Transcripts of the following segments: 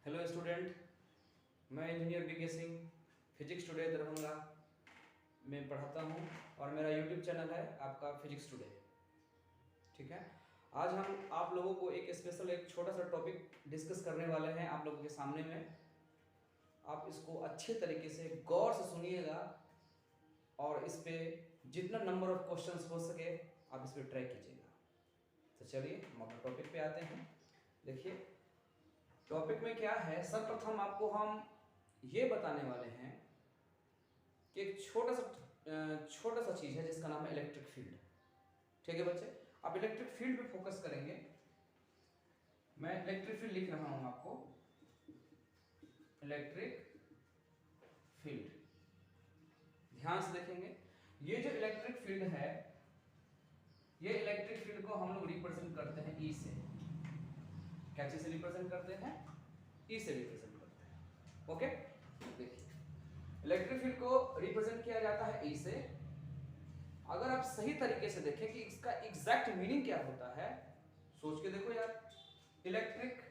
Hello student, मैं engineer BK Singh Physics Today Darbhanga में पढ़ाता हूँ और मेरा यूट्यूब चैनल है आपका फिजिक्स टुडे। ठीक है, आज हम आप लोगों को एक स्पेशल एक छोटा सा टॉपिक डिस्कस करने वाले हैं आप लोगों के सामने में। आप इसको अच्छे तरीके से गौर से सुनिएगा और इस पर जितना नंबर ऑफ क्वेश्चंस हो सके आप इस पर ट्राई कीजिएगा। तो चलिए हम अपने टॉपिक पे आते हैं। देखिए टॉपिक में क्या है, सर्वप्रथम आपको हम ये बताने वाले हैं कि एक छोटा सा चीज़ है जिसका नाम है इलेक्ट्रिक फील्ड। ठीक है बच्चे, आप इलेक्ट्रिक फील्ड पे फोकस करेंगे। मैं इलेक्ट्रिक फील्ड लिख रहा हूं आपको, इलेक्ट्रिक फील्ड। ध्यान से देखेंगे, ये जो इलेक्ट्रिक फील्ड है, ये इलेक्ट्रिक फील्ड को हम लोग रिप्रेजेंट करते हैं ई से। क्या चीज से रिप्रेजेंट करते हैं? ई से रिप्रेजेंट करते हैं। ओके, देखिए इलेक्ट्रिक फील्ड को रिप्रेजेंट किया जाता है ई से। अगर आप सही तरीके से देखें कि इसका एग्जैक्ट मीनिंग क्या होता है, सोच के देखो यार। इलेक्ट्रिक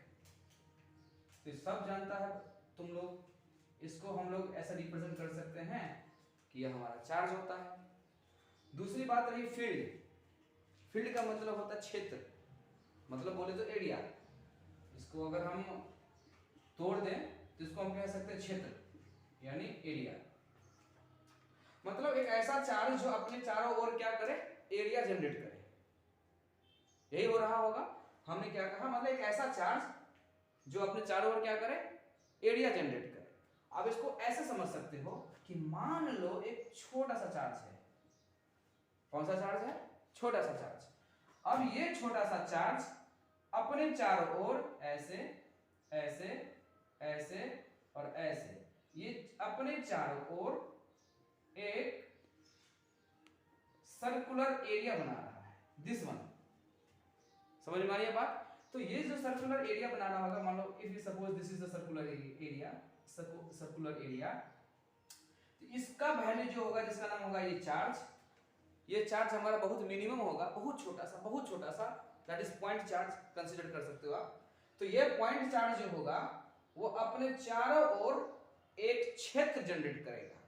तो सब जानता है, तुम लोग इसको हम लोग ऐसा रिप्रेजेंट कर सकते हैं कि यह हमारा चार्ज होता है। दूसरी बात रही फील्ड। फील्ड का मतलब होता है क्षेत्र, मतलब बोले तो एरिया। इसको अगर हम तोड़ दें तो इसको हम कह सकते हैं क्षेत्र यानी एरिया। मतलब एक ऐसा चार्ज जो अपने चारों ओर क्या करे, एरिया जनरेट करे। यही हो रहा होगा। हमने क्या कहा, मतलब एक ऐसा चार्ज जो अपने चारों ओर क्या करे, एरिया जनरेट करे। अब इसको ऐसे समझ सकते हो कि मान लो एक छोटा सा चार्ज है। कौन सा चार्ज है? छोटा सा चार्ज। अब ये छोटा सा चार्ज अपने चारों ओर ऐसे ऐसे ऐसे और ऐसे, ये अपने चारों ओर एक सर्कुलर एरिया बना रहा है। दिस वन, समझ में आ रही है बात? तो ये जो सर्कुलर एरिया बना रहा होगा, मान लो if you suppose this is the circular area, circular area, तो इसका वैल्यू जो होगा, जिसका नाम होगा ये चार्ज। ये चार्ज हमारा बहुत मिनिमम होगा, बहुत छोटा सा, that is point charge consider कर सकते हो आप। तो ये पॉइंट चार्ज जो होगा वो अपने चारों ओर एक क्षेत्र जनरेट करेगा।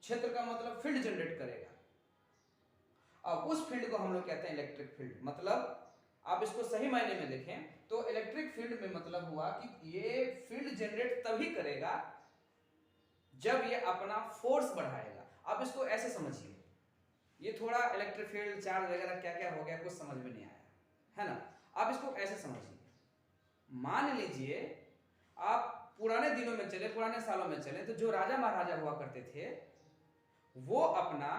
क्षेत्र का मतलब फील्ड जनरेट करेगा। अब उस फील्ड को हम लोग कहते हैं इलेक्ट्रिक फील्ड। मतलब आप इसको सही मायने में देखें तो इलेक्ट्रिक फील्ड में मतलब हुआ कि ये फील्ड जनरेट तभी करेगा जब ये अपना फोर्स बढ़ाएगा। आप इसको ऐसे समझिए, ये थोड़ा इलेक्ट्रिक फील्ड चार्ज वगैरह क्या क्या हो गया कुछ समझ में नहीं आया है ना। आप इसको ऐसे समझिए, मान लीजिए आप पुराने दिनों में चले, पुराने सालों में चले, तो जो राजा महाराजा हुआ करते थे वो अपना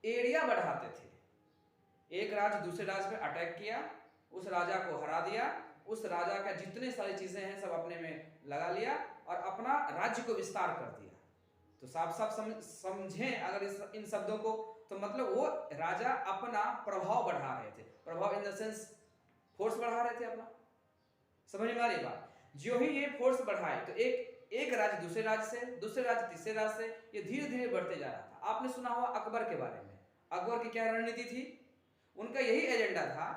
एरिया बढ़ाते थे। एक राज्य दूसरे राज्य पे अटैक किया, उस राजा को हरा दिया, उस राजा का जितने सारी चीजें हैं सब अपने में लगा लिया और अपना राज्य को विस्तार कर दिया। तो साफ साफ समझें अगर इन शब्दों को, तो मतलब वो राजा अपना प्रभाव बढ़ा रहे थे। प्रभाव इन द सेंस फोर्स बढ़ा रहे थे अपना। समझ में आ रही बात? जो ही ये फोर्स बढ़ाए तो एक राज्य दूसरे राज्य से, दूसरे राज्य तीसरे राज्य से, ये धीरे धीरे बढ़ते जा रहा था। आपने सुना हुआ अकबर के बारे में। अकबर की क्या रणनीति थी? उनका यही एजेंडा था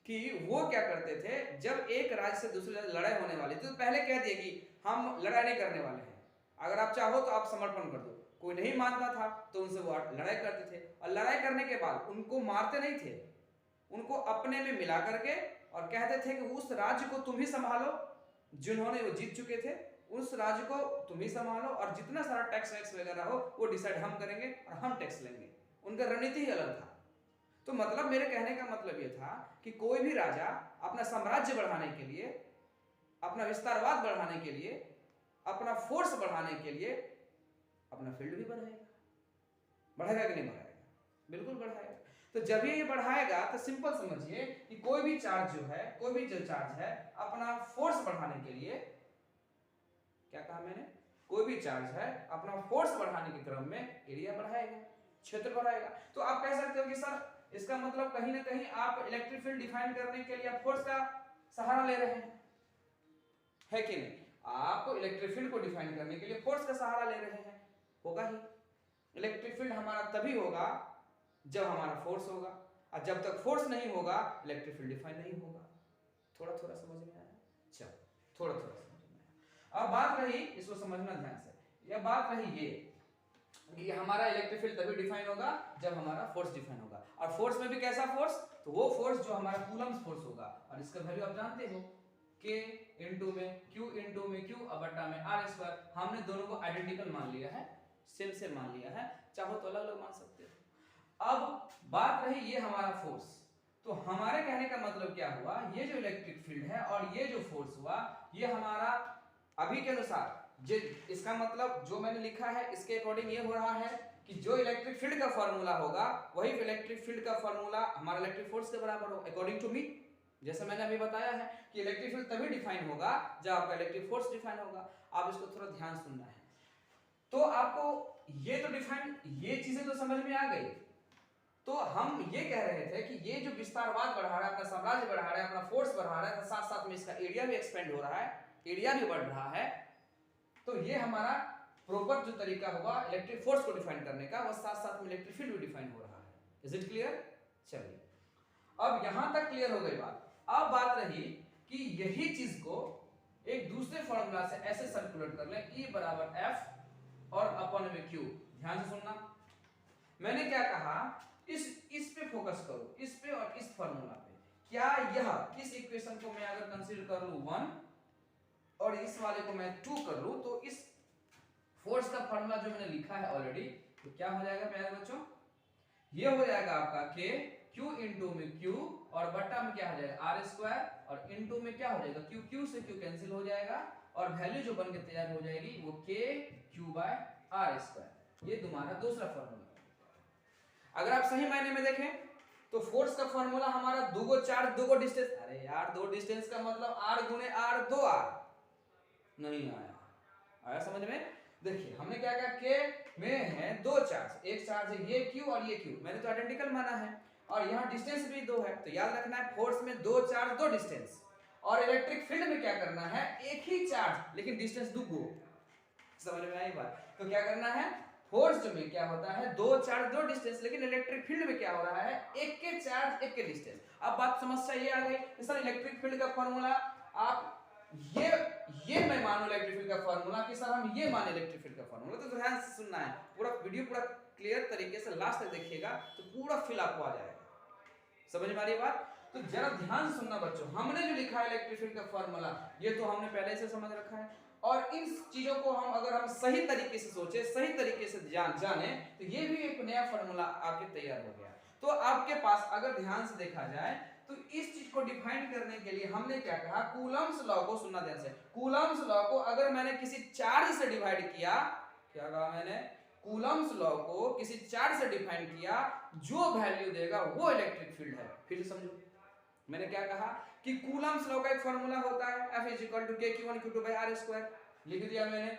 कि वो क्या करते थे, जब एक राज्य से दूसरे राज्य लड़ाई होने वाली थी तो पहले कह दिए कि हम लड़ाई नहीं करने वाले हैं, अगर आप चाहो तो आप समर्पण कर दो। कोई नहीं मानता था तो उनसे वो लड़ाई करते थे, और लड़ाई करने के बाद उनको मारते नहीं थे, उनको अपने में मिला करके और कहते थे कि उस राज्य को तुम ही संभालो, जिन्होंने वो जीत चुके थे उस राज्य को तुम ही संभालो, और जितना सारा टैक्स वैक्स वगैरह हो वो डिसाइड हम करेंगे और हम टैक्स लेंगे। उनका रणनीति ही अलग था। तो मतलब मेरे कहने का मतलब ये था कि कोई भी राजा अपना साम्राज्य बढ़ाने के लिए, अपना विस्तारवाद बढ़ाने के लिए, अपना फोर्स बढ़ाने के लिए अपना फील्ड भी बढ़ाएगा। बढ़ाएगा कि नहीं बढ़ाएगा? बिल्कुल बढ़ाएगा। तो जब ये बढ़ाएगा तो सिंपल समझिए कि कोई भी चार्ज जो है, कोई भी जो चार्ज है अपना फोर्स बढ़ाने के लिए, क्या कहा मैंने, कोई भी चार्ज है अपना फोर्स बढ़ाने के क्रम में एरिया बढ़ाएगा, क्षेत्र बढ़ाएगा। तो आप कह सकते हो कि सर इसका मतलब कहीं ना कहीं आप इलेक्ट्रिक फील्ड डिफाइन करने के लिए आप फोर्स का सहारा ले रहे हैं, है कि नहीं? आप इलेक्ट्रिक फील्ड को डिफाइन करने के लिए फोर्स का सहारा ले रहे हैं, होगा ही। इलेक्ट्रिक फील्ड हमारा तभी होगा जब हमारा फोर्स होगा, और जब तक फोर्स नहीं होगा इलेक्ट्रिक फील्ड डिफाइन नहीं होगा। थोड़ा थोड़ा समझ में आया? चलो थोड़ा थोड़ा अब बात रही, इसको समझना ध्यान से, यह बात रही ये कि हमारा इलेक्ट्रिक फील्ड तभी डिफाइन होगा जब हमारा फोर्स डिफाइन होगा, और फोर्स में भी कैसा फोर्स, तो वो फोर्स जो हमारा कूलम्स फोर्स होगा, और इसका वैल्यू आप जानते हो K इनटू में Q बटा में R स्क्वायर। हमने दोनों को आइडेंटिकल मान लिया है, सेम मान लिया है, चाहो तो अलग अलग मान सकते हो। अब बात रही ये हमारा फोर्स, तो हमारे कहने का मतलब क्या हुआ, ये जो इलेक्ट्रिक फील्ड है और ये जो फोर्स हुआ, ये हमारा अभी के अनुसार इसका मतलब जो मैंने लिखा है इसके अकॉर्डिंग ये हो रहा है कि जो इलेक्ट्रिक फील्ड का फॉर्मूला होगा वही इलेक्ट्रिक फील्ड का फॉर्मूला हमारा इलेक्ट्रिक फोर्स के बराबर हो, अकॉर्डिंग टू मी। जैसे मैंने अभी बताया है कि इलेक्ट्रिक फील्ड तभी डिफाइन होगा जब आपका इलेक्ट्रिक फोर्स डिफाइन होगा। आप इसको थोड़ा ध्यान सुनना है। तो आपको ये तो डिफाइन, ये चीजें तो समझ में आ गई। तो हम ये कह रहे थे कि ये जो विस्तारवाद बढ़ा रहा है, अपना साम्राज्य बढ़ा रहा है, अपना फोर्स बढ़ा रहा है, तो साथ साथ में इसका एरिया भी एक्सपेंड हो रहा है, एरिया भी बढ़ रहा है। तो ये हमारा प्रॉपर जो तरीका होगा इलेक्ट्रिक फोर्स को डिफाइन करने का, वह साथ साथ में इलेक्ट्रिक फील्ड भी डिफाइन हो रहा है। Is it clear? चलिए, अब यहां तक क्लियर हो गई बात। अब बात रही कि यही चीज को एक दूसरे फॉर्मूला से ऐसे सर्कुलेट कर लें, E बराबर F और अपन में Q। ध्यान से सुनना, मैंने क्या कहा, इस पे फोकस करो, इस पे और इस फॉर्मूला पे। क्या यह इस इक्वेशन को मैं अगर कंसीडर कर लूं 1 और इस वाले को मैं 2 कर लूं, तो इस फोर्स का फॉर्मूला जो मैंने लिखा है ऑलरेडी, तो क्या हो जाएगा प्यारे बच्चों, ये हो जाएगा आपका K Q इनटू में Q और बटा में क्या हो जाएगा R स्क्वायर, और इनटू में क्या हो जाएगा Q, Q से Q कैंसिल हो जाएगा, और वैल्यू जो बन के तैयार हो जाएगी वो K Q by R square. ये तुम्हारा दूसरा फॉर्मूला। अगर आप सही मायने में देखें तो फोर्स का फॉर्मूला हमारा दो चार्ज दो डिस्टेंस, अरे यार दो डिस्टेंस का मतलब R गुने R 2R, नहीं आया समझ में? देखिए हमने क्या कहा, K में है दो चार्ज, एक चार्ज है ये Q और ये Q, मैंने तो आइडेंटिकल माना है, और यहाँ डिस्टेंस भी दो है, तो याद रखना है फोर्स में दो चार्ज दो डिस्टेंस, और इलेक्ट्रिक फील्ड में क्या करना है, एक ही चार्ज लेकिन डिस्टेंस दुगो। समझ में आई बात? तो क्या करना है, फोर्स में क्या होता है दो चार्ज दो डिस्टेंस, लेकिन इलेक्ट्रिक फील्ड में क्या हो रहा है, एक के चार्ज एक के डिस्टेंस। अब बात समस्या ये आ गई सर, इलेक्ट्रिक फील्ड का फॉर्मूला आप ये मैं मानो इलेक्ट्रिक फील्ड का फॉर्मूला कि सर हम ये माने इलेक्ट्रिक फील्ड का फॉर्मूला, तो ध्यान से सुनना है, पूरा वीडियो पूरा क्लियर तरीके से लास्ट तक देखिएगा तो पूरा फील आपको आ जाएगा। समझ में आ रही बात? तो जरा ध्यान से सुनना बच्चों, हमने जो लिखा है इलेक्ट्रिक फील्ड का फॉर्मूला ये तो हमने पहले से समझ रखा है, और इन चीजों को हम अगर हम सही तरीके से सोचे, सही तरीके से जाने, तो ये भी एक नया फॉर्मूला आपके तैयार हो गया। तो आपके पास अगर ध्यान से देखा जाए तो इस चीज को डिफाइन करने के लिए हमने क्या कहा, कूलम्स लॉ को, सुनना ध्यान से, कूलम्स लॉ को अगर मैंने किसी चार्ज से डिवाइड किया, क्या कहा मैंने, कूलम्स लॉ को किसी चार्ज से डिफाइन किया, जो वैल्यू देगा वो इलेक्ट्रिक फील्ड है। फिर समझो, मैंने क्या कहा कि कूलम्स लॉ का एक फॉर्मूला होता है F = K Q1 Q2 by R square, लिख दिया मैंने।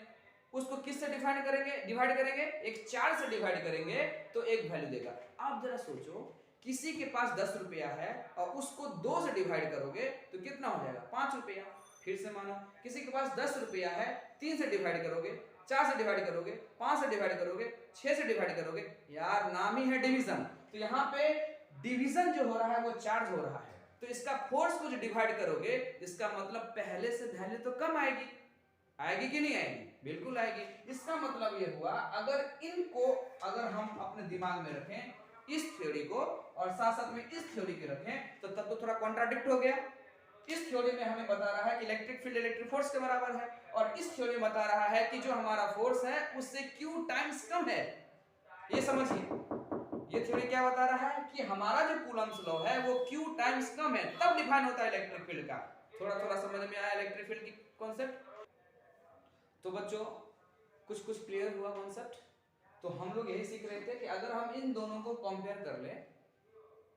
उसको किससे डिफाइन करेंगे, डिवाइड करेंगे, एक चार्ज से डिवाइड करेंगे तो एक वैल्यू देगा। आप जरा सोचो, किसी के पास 10 रुपया है और उसको 2 से डिवाइड करोगे तो कितना हो जाएगा, 5 रुपया। फिर से मानो किसी के पास 10 रुपया है, 3 से डिवाइड करोगे, 4 से डिवाइड करोगे, 5 से डिवाइड करोगे, 6 से डिवाइड करोगे, यार नाम ही है डिवीजन। तो यहाँ पे डिवीजन जो हो रहा है वो चार्ज हो रहा है, तो इसका फोर्स को जो डिवाइड करोगे, इसका मतलब पहले से वैल्यू तो कम आएगी, आएगी कि नहीं आएगी? बिल्कुल आएगी। इसका मतलब ये हुआ, अगर इनको अगर हम अपने दिमाग में रखें, इस थ्योरी को और साथ साथ में इस थ्योरी के रखें, तो तब तो थोड़ा कॉन्ट्राडिक्ट हो गया। इस थ्योरी में हमें बता रहा है कि इलेक्ट्रिक फील्ड इलेक्ट्रिक फोर्स के बराबर है, और इस थ्योरी में बता रहा है कि जो हमारा फोर्स है उससे Q टाइम्स कम है। ये समझिए, ये थ्योरी क्या बता रहा है कि हमारा जो कूलम्स लॉ है वो Q टाइम्स कम है, तब डिफाइन होता है इलेक्ट्रिक फील्ड का। थोड़ा थोड़ा समझ में आया इलेक्ट्रिक फील्ड की कॉन्सेप्ट? तो बच्चों कुछ क्लियर हुआ कॉन्सेप्ट? तो हम लोग यही सीख रहे थे कि अगर हम इन दोनों को कंपेयर कर ले,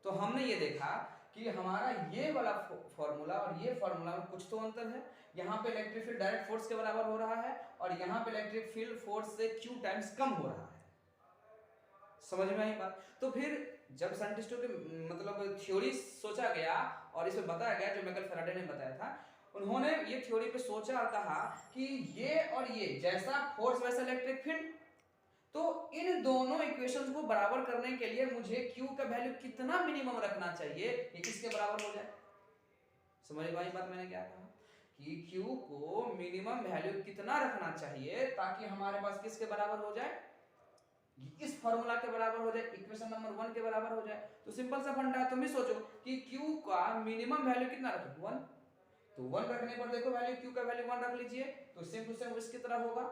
तो हमने ये देखा कि हमारा ये वाला फॉर्मूला और ये फॉर्मूला में कुछ तो अंतर है। यहाँ पे इलेक्ट्रिक फील्ड डायरेक्ट फोर्स के बराबर हो रहा है, और यहाँ पे इलेक्ट्रिक फील्ड फोर्स से Q टाइम्स कम हो रहा है। समझ में आई बात? तो फिर जब साइंटिस्टों के मतलब थ्योरी सोचा गया और इसमें बताया गया, जो माइकल फैराडे ने बताया था, उन्होंने ये थ्योरी पे सोचा और कहा कि ये और ये जैसा फोर्स वैसा इलेक्ट्रिक फील्ड, तो इन दोनों इक्वेशंस को बराबर करने के लिए मुझे Q का वैल्यू कितना मिनिमम रखना चाहिए कि किसके बराबर हो जाए। समझ में आई बात मैंने क्या कहा? कि Q को मिनिमम वैल्यू कितना रखना चाहिए ताकि हमारे पास किसके बराबर हो जाए, इस फॉर्मूला के बराबर हो जाए, इक्वेशन नंबर 1 के बराबर हो जाए। तो सिंपल सा फंडा है, तुम भी सोचो कि Q का मिनिमम वैल्यू कितना रखें, 1। तो 1 रखने पर देखो वैल्यू Q का वैल्यू 1 रख लीजिए, तो सेम टू सेम इसकी तरह होगा।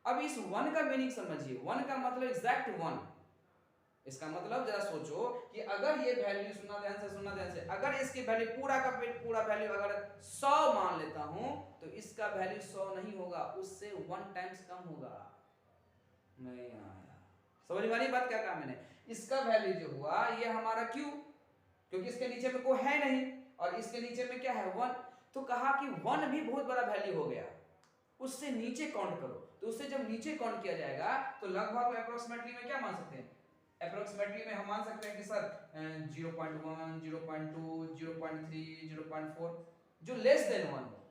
अब इस 1 का मीनिंग समझिए, 1 का मतलब एग्जैक्ट 1। इसका मतलब जरा सोचो कि अगर ये वैल्यू, सुनना ध्यान से, अगर इसकी वैल्यू पूरा का पूरा वैल्यू अगर 100 मान लेता हूं तो इसका वैल्यू 100 नहीं होगा, उससे 1 टाइम्स कम होगा। नहीं आया समझ वाली बात, क्या कहा मैंने, इसका वैल्यू जो हुआ ये हमारा Q, क्योंकि इसके नीचे में कोई है नहीं और इसके नीचे में क्या है 1, तो कहा कि 1 भी बहुत बड़ा वैल्यू हो गया, उससे नीचे काउंट करो। तो उससे जब नीचे काउंट किया जाएगा तो लगभग अप्रोक्सीमेटली में क्या मान सकते हैं, अप्रोक्सीमेटली में हम मान सकते हैं कि सर 0.1, 0.2, 0.3, 0.4 जो लेस देन 1 हो।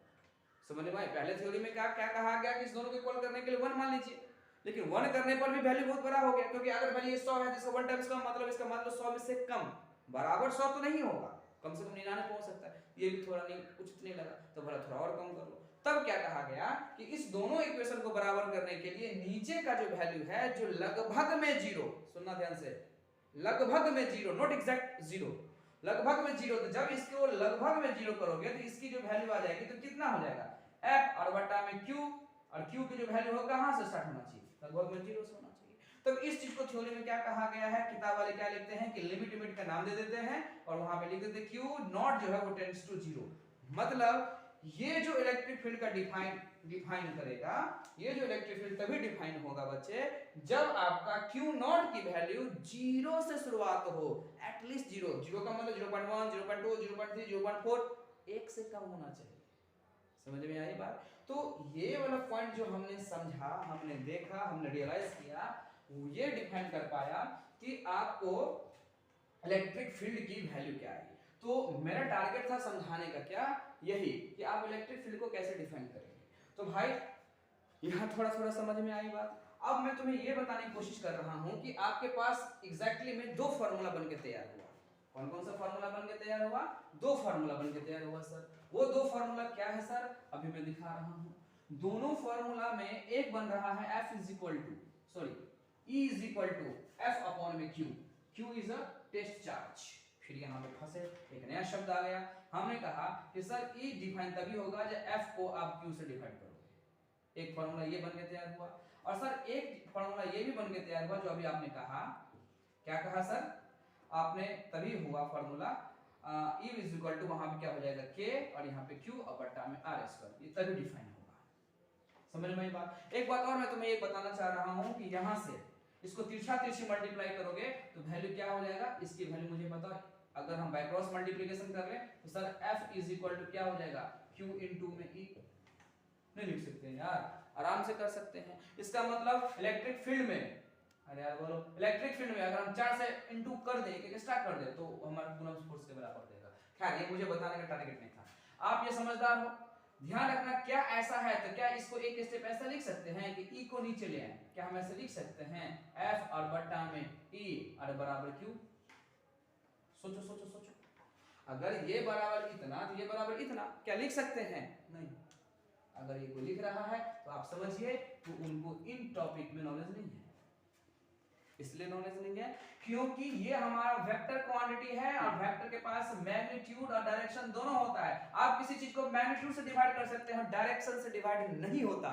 समझ में भाई, पहले थ्योरी में क्या क्या कहा गया कि इस दोनों को इक्वल करने के लिए 1 मान लीजिए, लेकिन 1 करने पर भी वैल्यू बहुत बड़ा हो गया, क्योंकि अगर वैल्यू 100 है तो इसका 1 टाइम्स कम, मतलब इसका मतलब 100 में से कम, बराबर 100 तो नहीं होगा, कम से कम 99 पहुंच सकता है, ये भी थोड़ा नहीं उचित नहीं लगा, तो बोला थोड़ा और कम कर लो। तब क्या कहा गया कि इस दोनों इक्वेशन को बराबर करने के लिए नीचे का जो वैल्यू है जो लगभग में 0, सुनना ध्यान से, लगभग में 0, नॉट एग्जैक्ट 0, लगभग में 0, तो जब इसको लगभग में 0 करोगे तो इसकी जो वैल्यू आ जाएगी तो कितना हो जाएगा, f और बटा में q, और q की जो वैल्यू हो कहां से स्टार्ट होना चाहिए, लगभग में 0 से होना चाहिए। तो इस चीज को थ्योरी में क्या कहा गया है, किताब वाले क्या लिखते हैं कि लिमिट लिमिट का नाम दे देते हैं और वहां पे लिख देते हैं q नॉट जो है वो टेंड्स टू 0, मतलब ये जो इलेक्ट्रिक फील्ड का डिफाइन करेगा, ये जो इलेक्ट्रिक फील्ड तभी डिफाइन होगा बच्चे जब आपका Q नॉट की वैल्यू 0 से शुरुआत हो, एटलीस्ट 0, 0 का मतलब 0.1, 0.2, 0.3, 0.4, 1 से कम होना चाहिए। समझ में आई बात? तो ये वाला पॉइंट जो हमने समझा, हमने देखा, हमने रियलाइज किया, वो ये डिफाइन कर पाया कि आपको इलेक्ट्रिक फील्ड की वैल्यू क्या है। तो मेरा टारगेट था समझाने का क्या, यही कि आप इलेक्ट्रिक फील्ड को कैसे डिफाइन करेंगे। तो भाई यहाँ थोड़ा थोड़ा समझ में आई बात। अब मैं तुम्हें ये बताने की कोशिश कर रहा हूँ कि आपके पास एग्जैक्टली में 2 फार्मूला बन के तैयार हुआ। कौन कौन सा फार्मूला बन के तैयार हुआ, 2 फार्मूला बन के तैयार हुआ सर। वो 2 फार्मूला क्या है सर, अभी मैं दिखा रहा हूँ। दोनों फार्मूला में एक बन रहा है F is equal to, sorry E is equal to F upon में Q, Q is a test charge. फिर यहाँ पे फंसे, एक नया शब्द आ गया, हमने कहा कि सर E डिफाइन तभी होगा जब F को आप Q से डिफाइन करोगे। एक फार्मूला ये बन के तैयार हुआ, और सर एक फार्मूला ये भी बन के तैयार हुआ जो अभी आपने कहा, क्या कहा सर आपने, तभी हुआ formula E is equal to, वहां पे क्या हो जाएगा K और यहाँ पे Q और बटा में R स्क्वायर, ये तभी डिफाइन होगा। समझ में आई बात? एक बात और मैं तुम्हें ये बताना चाह रहा हूँ कि यहाँ से इसको तिरछा तिरछी मल्टीप्लाई करोगे तो वैल्यू क्या हो जाएगा, इसकी वैल्यू मुझे बताओ। अगर हम बाय क्रॉस मल्टीप्लिकेशन कर रहे हैं तो sir F is equal to क्या हो जाएगा, Q इनटू में E। नहीं लिख सकते हैं यार, आराम से कर सकते हैं। इसका मतलब इलेक्ट्रिक फील्ड में, अरे यार बोलो, इलेक्ट्रिक फील्ड में अगर हम 4 से इनटू कर दें, एक एक्स्ट्रा कर दें तो हमारा गुणन फोर्स के बराबर देगा। खैर ये मुझे बताने का टारगेट नहीं था, आप ये समझदार हो। ध्यान रखना, क्या ऐसा है तो क्या इसको एक स्टेप ऐसा लिख सकते हैं कि E को नीचे ले आए, क्या हम ऐसे लिख सकते हैं F और बटा में E और बराबर Q। सोचो सोचो सोचो, अगर ये बराबर इतना तो ये बराबर इतना, क्या लिख सकते हैं? नहीं। अगर ये कोई लिख रहा है तो आप समझिए तो उनको इन टॉपिक में नॉलेज नहीं है। इसलिए नॉलेज नहीं है क्योंकि ये हमारा वेक्टर क्वांटिटी है और वेक्टर के पास मैग्नीट्यूड और डायरेक्शन दोनों होता है। आप किसी चीज को मैग्नीट्यूड से डिवाइड कर सकते हैं, डायरेक्शन से डिवाइड नहीं होता।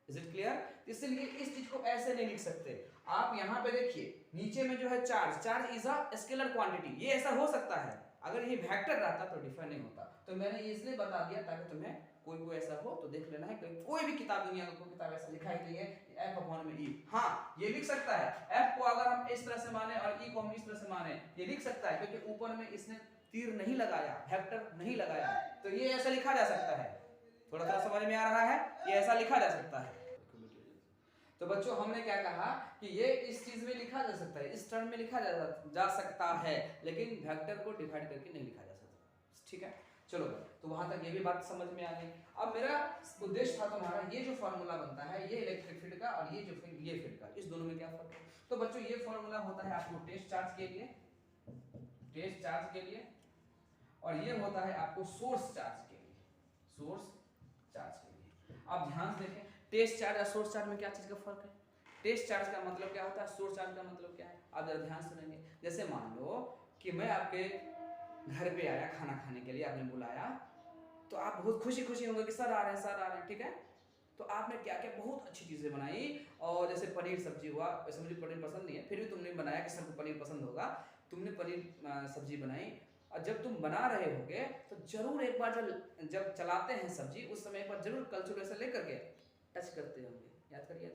Is it clear? इसलिए इस चीज को ऐसे नहीं लिख सकते। आप यहाँ पे देखिए नीचे में जो है charge is a scalar quantity, ये ऐसा हो सकता है, अगर ये वेक्टर रहता तो डिफाइन नहीं होता। तो मैंने ये इसलिए बता दिया ताकि तुम्हें कोई ऐसा हो तो देख लेना है, कोई भी किताब दुनिया में कोई किताब ऐसा लिखा ही नहीं है F अपॉन में E। हाँ ये लिख सकता है, F को अगर हम इस तरह से माने और E को हम इस तरह से माने, ये लिख सकता है क्योंकि ऊपर में इसने तीर नहीं लगाया, वेक्टर नहीं लगाया, तो ये ऐसा लिखा जा सकता है। थोड़ा थोड़ा समझ में आ रहा है, ये ऐसा लिखा जा सकता है। तो बच्चों हमने क्या कहा कि ये इस चीज में लिखा जा सकता है, इस टर्म में लिखा जा सकता है, लेकिन वेक्टर को डिवाइड करके नहीं लिखा जा सकता। ठीक है, चलो तो वहां तक ये भी बात समझ में आ गई। अब मेरा उद्देश्य था तुम्हारा ये जो फॉर्मूला बनता है ये इलेक्ट्रिक फील्ड का और ये जो फील्ड ये फील्ड का, इस दोनों में क्या फर्क है। तो बच्चों ये फॉर्मूला होता है आपको टेस्ट चार्ज के लिए, टेस्ट चार्ज के लिए, और ये होता है आपको सोर्स चार्ज के लिए। टेस्ट चार्ज और सोर्स चार्ज में क्या चीज का फर्क है? टेस्ट चार्ज का मतलब क्या होता है, सोर्स चार्ज का मतलब क्या है, आप जरा ध्यान सुनेंगे। जैसे मान लो कि मैं आपके घर पे आया खाना खाने के लिए, आपने बुलाया, तो आप बहुत खुशी खुशी होंगे कि सर आ रहे हैं, सर आ रहे हैं, ठीक है। तो आपने क्या क्या बहुत अच्छी चीज़ें बनाई, और जैसे पनीर सब्जी हुआ, वैसे मुझे पनीर पसंद नहीं है, फिर भी तुमने बनाया कि सबको पनीर पसंद होगा, तुमने पनीर सब्जी बनाई। और जब तुम बना रहे होगे तो जरूर एक बार जब चलाते हैं सब्जी, उस समय एक बार जरूर कलछुल ऐसे लेकर के टच करते होंगे, याद करिए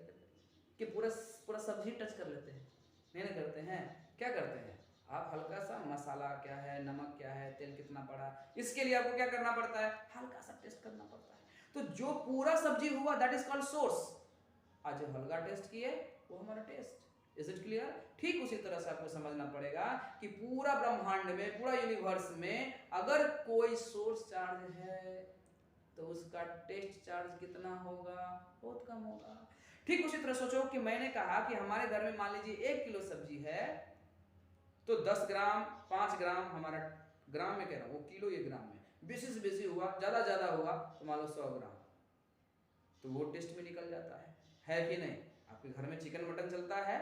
कि पूरा पूरा सब्जी टच कर लेते हैं, नहीं ना करते हैं? क्या करते हैं आप, हल्का सा मसाला क्या है, नमक क्या है, तेल कितना पड़ा, इसके लिए आपको क्या करना पड़ता है, हल्का सा टेस्ट करना पड़ता है। तो जो पूरा सब्जी हुआ दैट इज कॉल्ड सोर्स, आज जो हल्का टेस्ट किए वो हमारा टेस्ट। Is it clear? ठीक उसी तरह से आपको समझना पड़ेगा कि पूरा ब्रह्मांड में, पूरा यूनिवर्स में अगर कोई सोर्स चार्ज है तो उसका टेस्ट चार्ज कितना होगा, बहुत कम होगा। ठीक उसी तरह सोचो कि मैंने कहा कि हमारे घर में मान लीजिए 1 किलो सब्जी है, तो 10 ग्राम 5 ग्राम, हमारा ग्राम में कह रहा हूं, वो किलो ये ग्राम में, बेसी से बेसी हुआ, ज्यादा हुआ तो मान लो 100 ग्राम, तो वो टेस्ट में निकल जाता है कि नहीं? आपके घर में चिकन मटन चलता है,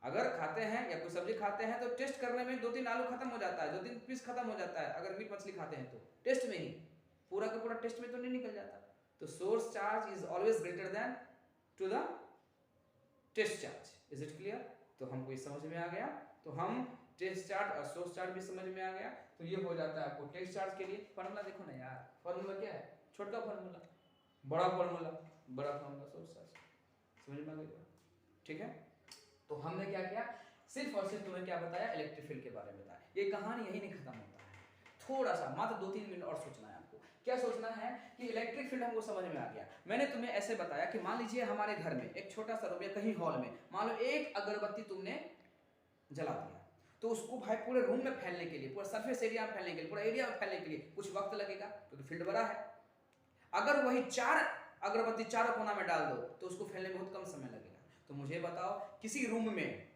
अगर खाते हैं या कोई सब्जी खाते हैं तो टेस्ट करने में 2-3 आलू खत्म हो जाता है, 2-3 पीस खत्म हो जाता है। अगर मीट मछली खाते हैं तो टेस्ट में ही, पूरा का पूरा टेस्ट में तो नहीं निकल जाता। तो source charge is always greater than to the test charge. Is it clear? तो हमको ये समझ में आ गया, तो हम टेस्ट चार्ज और सोर्स चार्ज भी समझ में आ गया। तो ये हो जाता है आपको टेस्ट चार्ज के लिए फॉर्मूला। देखो ना यार, फॉर्मूला क्या है, छोटा फॉर्मूला, बड़ा फॉर्मूला, बड़ा फॉर्मूला सोर्स चार्ज। समझ में आ गया? ठीक है, तो हमने क्या किया, सिर्फ और सिर्फ तुम्हें क्या बताया, इलेक्ट्रिक फील्ड के बारे में बताया। ये कहानी यही नहीं खत्म होता है, थोड़ा सा मात्र 2-3 मिनट और सोचना है आपको। क्या सोचना है कि इलेक्ट्रिक फील्ड हमको समझ में आ गया। मैंने तुम्हें ऐसे बताया कि मान लीजिए हमारे घर में एक छोटा सा रूम या कहीं हॉल में मान लो एक अगरबत्ती तुमने जला दिया, तो उसको भाई पूरे रूम में फैलने के लिए, पूरा सरफेस एरिया में फैलने के लिए, पूरा एरिया में फैलने के लिए कुछ वक्त लगेगा, क्योंकि तो फील्ड बड़ा है। अगर वही 4 अगरबत्ती चारों कोना में डाल दो तो उसको फैलने में बहुत कम समय लगेगा। तो मुझे बताओ, किसी रूम में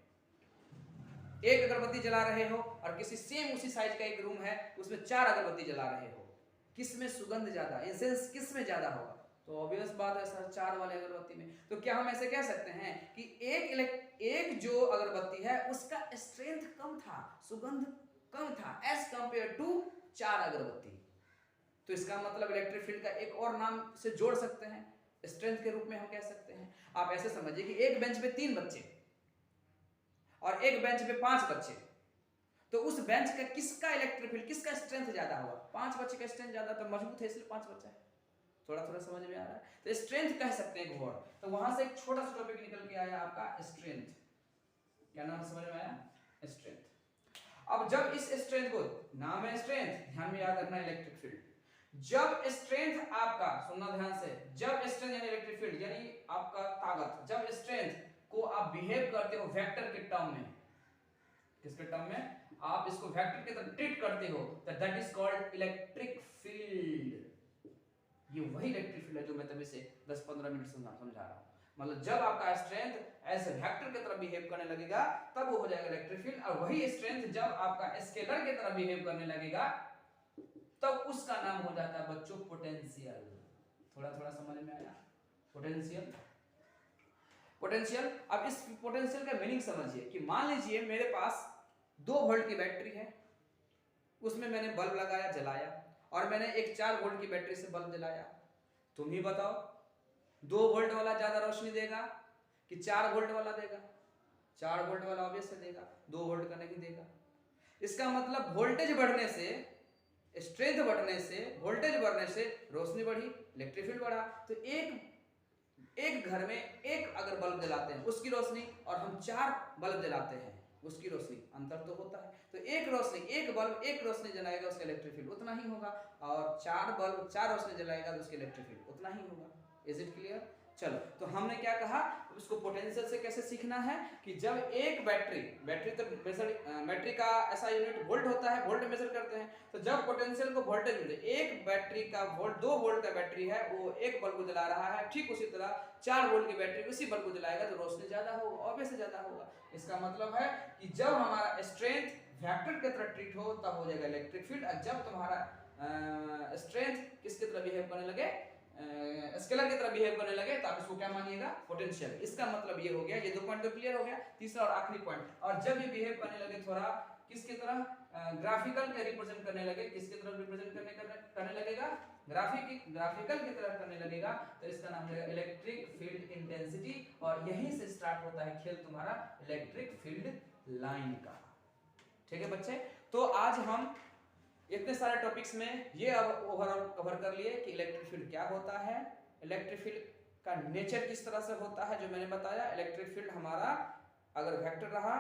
एक अगरबत्ती जला रहे हो और किसी सेम उसी साइज का एक रूम है, उसमें 4 अगरबत्ती जला रहे हो, किस में सुगंध ज्यादा, इंसेंस किस में ज्यादा होगा? तो ऑब्वियस बात है सर, 4 वाले अगरबत्ती में। तो क्या हम ऐसे कह सकते हैं कि एक जो अगरबत्ती है उसका स्ट्रेंथ कम था, सुगंध कम था एज कंपेयर टू 4 अगरबत्ती? तो इसका मतलब इलेक्ट्रिक फील्ड का एक और नाम से जोड़ सकते हैं, स्ट्रेंथ के रूप में हम कह सकते हैं। आप ऐसे समझिए कि एक बेंच पे 3 बच्चे और एक बेंच पे 5 बच्चे, तो उस बेंच का किसका इलेक्ट्रिक फील्ड, किसका स्ट्रेंथ ज्यादा हुआ? 5 बच्चे का स्ट्रेंथ ज्यादा, तो मजबूत है इसलिए 5 बच्चा है। थोड़ा थोड़ा समझ में आ रहा है? तो स्ट्रेंथ कह सकते हैं घोड़। तो वहां से एक छोटा सा टॉपिक निकल के आया आपका स्ट्रेंथ। क्या नाम समझ में आया? स्ट्रेंथ। अब जब इस स्ट्रेंथ को, नाम है स्ट्रेंथ, ध्यान में याद रखना इलेक्ट्रिक फील्ड। जब स्ट्रेंथ आपका, सुनना ध्यान से, जब स्ट्रेंथ यानी इलेक्ट्रिक फील्ड यानी आपका ताकत, जब स्ट्रेंथ को आप बिहेव करते हो वेक्टर के टर्म में, किसके टर्म में? आप इसको वेक्टर की तरह ट्रीट करते हो, तो that is called electric field. ये वही इलेक्ट्रिक फील्ड है जो मैं तभी से 10-15 मिनट समझा रहा हूं। मतलब जब आपका स्ट्रेंथ एज ए वेक्टर की तरह बिहेव करने लगेगा तब वो हो जाएगा इलेक्ट्रिक फील्ड, और वही स्ट्रेंथ जब आपका स्केलर की तरह बिहेव करने लगेगा तब उसका नाम हो जाता है बच्चों पोटेंशियल। थोड़ा थोड़ा समझ में आया? पोटेंशियल। पोटेंशियल, अब इस पोटेंशियल का मीनिंग समझिए कि मान लीजिए मेरे पास 2 वोल्ट की बैटरी है, उसमें मैंने बल्ब लगाया, जलाया, और मैंने एक 4 वोल्ट की बैटरी से बल्ब जलाया। तुम ही बताओ 2 वोल्ट वाला ज्यादा रोशनी देगा कि 4 वोल्ट वाला देगा? 4 वोल्ट वाला ऑब्वियस देगा, 2 वोल्ट का नहीं देगा। इसका मतलब वोल्टेज बढ़ने से, स्ट्रेंथ बढ़ने से, वोल्टेज बढ़ने से रोशनी बढ़ी, इलेक्ट्रिक फील्ड बढ़ा। तो एक घर में एक अगर बल्ब जलाते हैं उसकी रोशनी, और हम 4 बल्ब जलाते हैं उसकी रोशनी, अंतर तो होता है। तो एक बल्ब एक रोशनी जलाएगा उसका इलेक्ट्रिक फील्ड उतना ही होगा, और 4 बल्ब 4 रोशनी जलाएगा तो उसका इलेक्ट्रिक फील्ड उतना ही होगा। Is it clear? चलो, तो हमने क्या कहा, उसको पोटेंशियल से कैसे सीखना है कि जब एक बैटरी तो बैटरी का ऐसा यूनिट वोल्ट होता है, वोल्ट मेजर करते हैं। तो जब पोटेंशियल को वोल्टेज मिले, एक बैटरी का वोल्ट, 2 वोल्ट का बैटरी है, वो एक बल्ब को जला रहा है, ठीक उसी तरह 4 वोल्ट की बैटरी उसी बल्ब को जलाएगा तो रोशनी ज्यादा होगा, ऑब्वियसली ज्यादा होगा। इसका मतलब है कि जब हमारा स्ट्रेंथ वेक्टर की तरह ट्रीट हो तब हो जाएगा इलेक्ट्रिक फील्ड, और जब तुम्हारा स्ट्रेंथ किसकी तरह बिहेव करने लगे, स्केलर की तरह बिहेव करने लगे तो आप इसको क्या मानिएगा, पोटेंशियल। इसका मतलब ये हो गया, ये 2 पॉइंट तो क्लियर हो गया। तीसरा और आखिरी पॉइंट, और जब ये बिहेव करने लगे थोड़ा किसकी तरह, ग्राफिकल के रिप्रेजेंट करने लगे, किसकी तरह रिप्रेजेंट करने लगेगा, ग्राफिकल की तरह करने लगेगा, तो इसका नाम है इलेक्ट्रिक फील्ड इंटेंसिटी। और यहीं से स्टार्ट होता है खेल तुम्हारा इलेक्ट्रिक फील्ड लाइन का। ठीक है बच्चे, तो आज हम इतने सारे टॉपिक्स में ये अब ओवरऑल कवर कर लिए कि इलेक्ट्रिक फील्ड क्या होता है, इलेक्ट्रिक फील्ड का नेचर किस तरह से होता है, जो मैंने बताया। इलेक्ट्रिक फील्ड हमारा अगर वेक्टर रहा,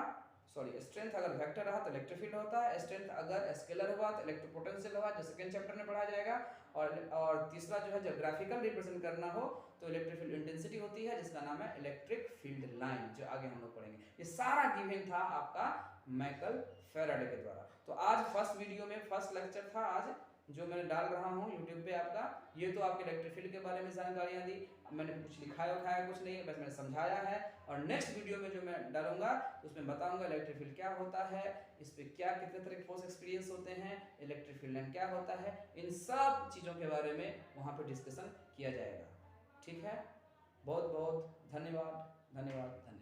सॉरी स्ट्रेंथ अगर वेक्टर रहा तो इलेक्ट्रिक फील्ड होता है, स्ट्रेंथ अगर स्केलर हुआ तो इलेक्ट्रिक पोटेंशियल हुआ, जो सेकंड चैप्टर में पढ़ा जाएगा। और तीसरा जो है, जब ग्राफिकल रिप्रेजेंट करना हो तो इलेक्ट्रिक फील्ड इंटेंसिटी होती है, जिसका नाम है इलेक्ट्रिक फील्ड लाइन, जो आगे हम लोग पढ़ेंगे। ये सारा गिवन था आपका माइकल फैराडे के द्वारा। तो आज फर्स्ट वीडियो में फर्स्ट लेक्चर था आज जो मैं डाल रहा हूँ YouTube पे आपका। ये तो आपके इलेक्ट्रिक फील्ड के बारे में जानकारियाँ दी, मैंने कुछ लिखाया उठाया कुछ नहीं, बस मैंने समझाया है। और नेक्स्ट वीडियो में जो मैं डालूंगा उसमें बताऊंगा इलेक्ट्रिक फील्ड क्या होता है, इस पे क्या कितने तरह के फोर्स एक्सपीरियंस होते हैं, इलेक्ट्रिक फील्ड लाइन क्या होता है, इन सब चीज़ों के बारे में वहाँ पर डिस्कशन किया जाएगा। ठीक है, बहुत बहुत धन्यवाद धन्यवाद धन्यवाद।